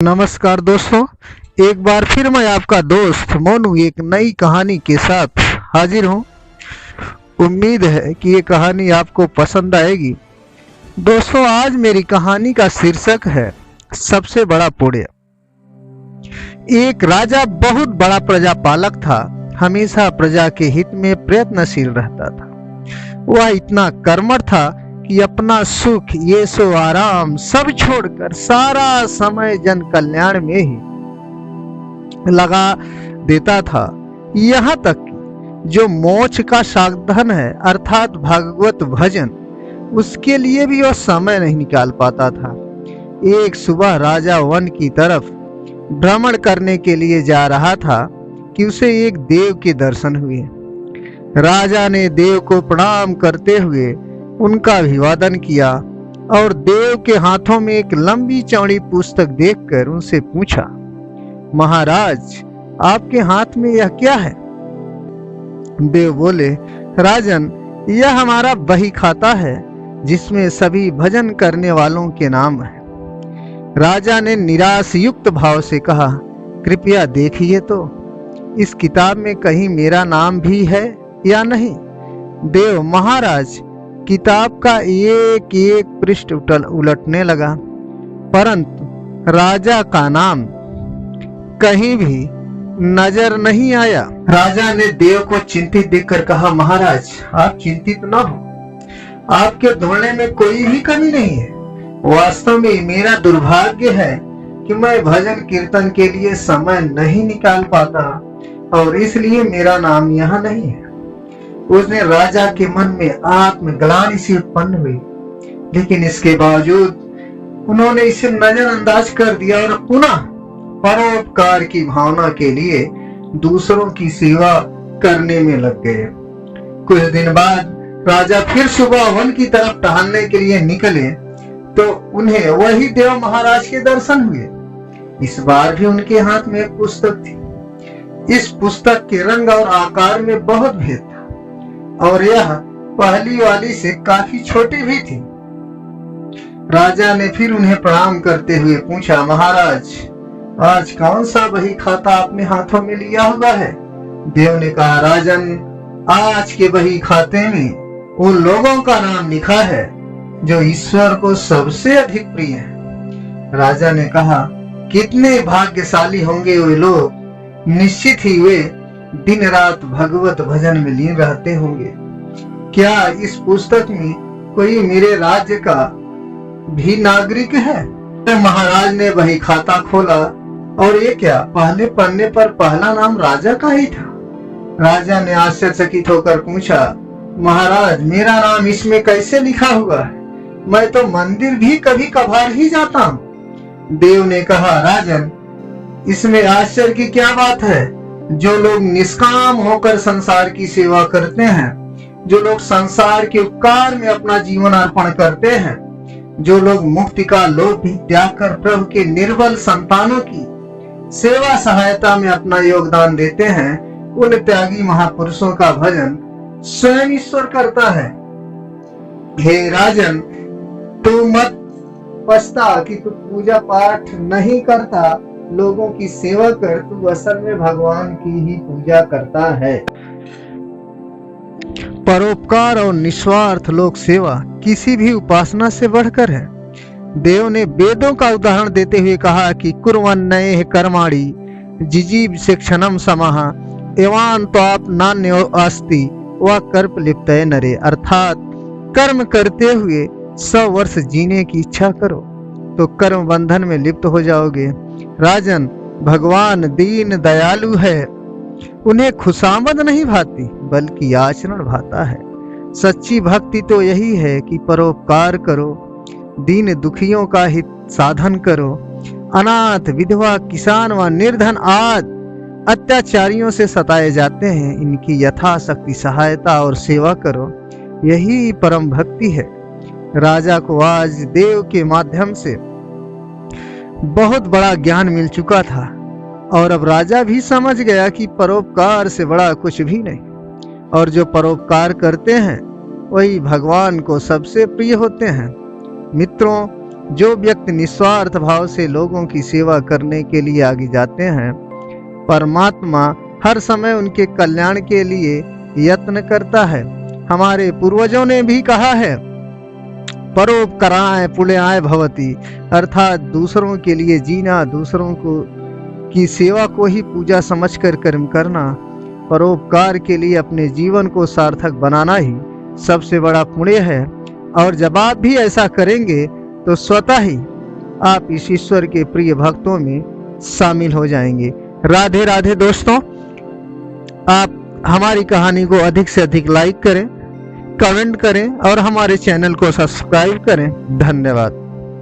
नमस्कार दोस्तों, एक बार फिर मैं आपका दोस्त मोनू एक नई कहानी के साथ हाजिर हूँ। उम्मीद है कि ये कहानी आपको पसंद आएगी। दोस्तों, आज मेरी कहानी का शीर्षक है सबसे बड़ा पुण्य। एक राजा बहुत बड़ा प्रजापालक था, हमेशा प्रजा के हित में प्रयत्नशील रहता था। वह इतना कर्मठ था कि अपना सुख, येशो आराम सब छोड़कर सारा समय जन कल्याण में ही लगा देता था। यहाँ तक कि जो मोक्ष का साधन है अर्थात भागवत भजन, उसके लिए भी वह समय नहीं निकाल पाता था। एक सुबह राजा वन की तरफ भ्रमण करने के लिए जा रहा था कि उसे एक देव के दर्शन हुए। राजा ने देव को प्रणाम करते हुए उनका अभिवादन किया और देव के हाथों में एक लंबी चौड़ी पुस्तक देखकर उनसे पूछा, महाराज, आपके हाथ में यह क्या है? देव बोले, राजन, यह हमारा बही खाता है जिसमें सभी भजन करने वालों के नाम है। राजा ने निराश युक्त भाव से कहा, कृपया देखिए तो इस किताब में कहीं मेरा नाम भी है या नहीं? देव, महाराज, किताब का एक एक पृष्ठ उलटने लगा, परंतु राजा का नाम कहीं भी नजर नहीं आया। राजा ने देव को चिंतित देखकर कहा, महाराज, आप चिंतित न हो, आपके ढूंढने में कोई भी कमी नहीं है। वास्तव में मेरा दुर्भाग्य है कि मैं भजन कीर्तन के लिए समय नहीं निकाल पाता और इसलिए मेरा नाम यहाँ नहीं है। उसने राजा के मन में आत्मग्लानि सी उत्पन्न हुई, लेकिन इसके बावजूद उन्होंने इसे नजरअंदाज कर दिया और पुनः परोपकार की भावना के लिए दूसरों की सेवा करने में लग गए। कुछ दिन बाद राजा फिर सुबह वन की तरफ टहलने के लिए निकले तो उन्हें वही देव महाराज के दर्शन हुए। इस बार भी उनके हाथ में एक पुस्तक थी। इस पुस्तक के रंग और आकार में बहुत भेद था और यह पहली वाली से काफी छोटी भी थी। राजा ने फिर उन्हें प्रणाम करते हुए पूछा, महाराज, आज कौन सा बही खाता आपने हाथों में लिया हुआ है? देव ने कहा, राजन, आज के बही खाते में उन लोगों का नाम लिखा है जो ईश्वर को सबसे अधिक प्रिय है। राजा ने कहा, कितने भाग्यशाली होंगे वे लोग, निश्चित ही वे दिन रात भगवत भजन में लीन रहते होंगे। क्या इस पुस्तक में कोई मेरे राज्य का भी नागरिक है? महाराज ने वही खाता खोला और ये क्या, पहले पन्ने पर पहला नाम राजा का ही था। राजा ने आश्चर्यचकित होकर पूछा, महाराज, मेरा नाम इसमें कैसे लिखा हुआ है? मैं तो मंदिर भी कभी कभार ही जाता हूँ। देव ने कहा, राजन, इसमें आश्चर्य की क्या बात है? जो लोग निष्काम होकर संसार की सेवा करते हैं, जो लोग संसार के उपकार में अपना जीवन अर्पण करते हैं, जो लोग मुक्ति का लोभ भी त्याग कर प्रभु के निर्बल संतानों की सेवा सहायता में अपना योगदान देते हैं, उन त्यागी महापुरुषों का भजन स्वयं ईश्वर करता है। हे राजन, तू मत पछता कि तू पूजा पाठ नहीं करता, लोगों की सेवा कर, तू असल में भगवान की ही पूजा करता है। परोपकार और निस्वार्थ लोक सेवा किसी भी उपासना से बढ़कर है। देव ने वेदों का उदाहरण देते हुए कहा कि कुर्वन्नयेह कर्माणि जिजीव शिक्षणम समः एवान तो आप नान्यो अस्ति व कर्पलिप्तये नरे, अर्थात कर्म करते हुए 100 वर्ष जीने की इच्छा करो तो कर्म बंधन में लिप्त हो जाओगे। राजन, भगवान दीन दयालु है, उन्हें खुशामद नहीं भाती बल्कि आचरण भाता है। सच्ची भक्ति तो यही है कि परोपकार करो, दीन दुखियों का हित साधन करो, अनाथ, विधवा, किसान व निर्धन आदि अत्याचारियों से सताए जाते हैं, इनकी यथाशक्ति सहायता और सेवा करो, यही परम भक्ति है। राजा को आज देव के माध्यम से बहुत बड़ा ज्ञान मिल चुका था और अब राजा भी समझ गया कि परोपकार से बड़ा कुछ भी नहीं और जो परोपकार करते हैं वही भगवान को सबसे प्रिय होते हैं। मित्रों, जो व्यक्ति निस्वार्थ भाव से लोगों की सेवा करने के लिए आगे जाते हैं, परमात्मा हर समय उनके कल्याण के लिए यत्न करता है। हमारे पूर्वजों ने भी कहा है, परोपकाराय पुण्याय भवति, अर्थात दूसरों के लिए जीना, दूसरों को की सेवा को ही पूजा समझकर कर्म करना, परोपकार के लिए अपने जीवन को सार्थक बनाना ही सबसे बड़ा पुण्य है। और जब आप भी ऐसा करेंगे तो स्वतः ही आप इस ईश्वर के प्रिय भक्तों में शामिल हो जाएंगे। राधे राधे दोस्तों, आप हमारी कहानी को अधिक से अधिक लाइक करें, कमेंट करें और हमारे चैनल को सब्सक्राइब करें। धन्यवाद।